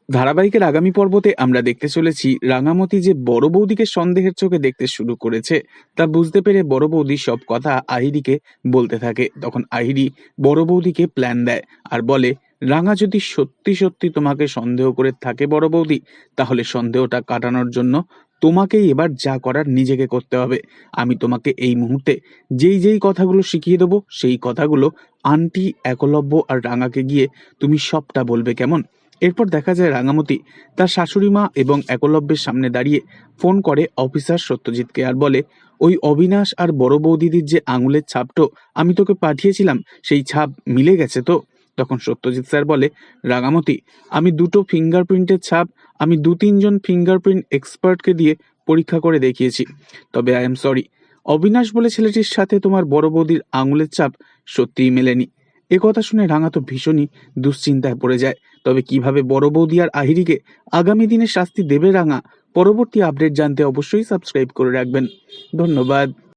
ধারাবাহিকের আগামী পর্বতে আমরা দেখতে চলেছি রাঙামতি যে বড় বৌদিকে সন্দেহের চোখে দেখতে শুরু করেছে তা বুঝতে পেরে বড় বৌদি সব কথা আহিরিকে বলতে থাকে। তখন আহিরি বড় বৌদিকে প্ল্যান দেয় আর বলে, রাঙা যদি সত্যি সত্যি তোমাকে সন্দেহ করে থাকে বড় বৌদি, তাহলে সন্দেহটা কাটানোর জন্য তোমাকেই এবার যা করার নিজেকে করতে হবে। আমি তোমাকে এই মুহূর্তে যেই যেই কথাগুলো শিখিয়ে দেবো সেই কথাগুলো আন্টি একলব্য আর রাঙাকে গিয়ে তুমি সবটা বলবে, কেমন? এরপর দেখা যায় রাঙামতি তার শাশুড়ি মা এবং একলব্যের সামনে দাঁড়িয়ে ফোন করে অফিসার সত্যজিৎকে আর বলে, ওই অবিনাশ আর বড় বৌদিদির যে আঙুলের ছাপটো আমি তোকে পাঠিয়েছিলাম সেই ছাপ মিলে গেছে তো? তখন সত্যজিৎ স্যার বলে, রাঙামতি, আমি দুটো ফিঙ্গারপ্রিন্টের ছাপ আমি 2-3 জন ফিঙ্গারপ্রিন্ট এক্সপার্টকে দিয়ে পরীক্ষা করে দেখিয়েছি, তবে আই এম সরি, অবিনাশ বলে ছেলেটির সাথে তোমার বড় বৌদির আঙুলের ছাপ সত্যিই মেলেনি। এ কথা শুনে রাঙা তো ভীষণই দুশ্চিন্তায় পড়ে যায়। তবে কিভাবে বড় বৌদি আর আহিরিকে আগামী দিনে শাস্তি দেবে রাঙা, পরবর্তী আপডেট জানতে অবশ্যই সাবস্ক্রাইব করে রাখবেন। ধন্যবাদ।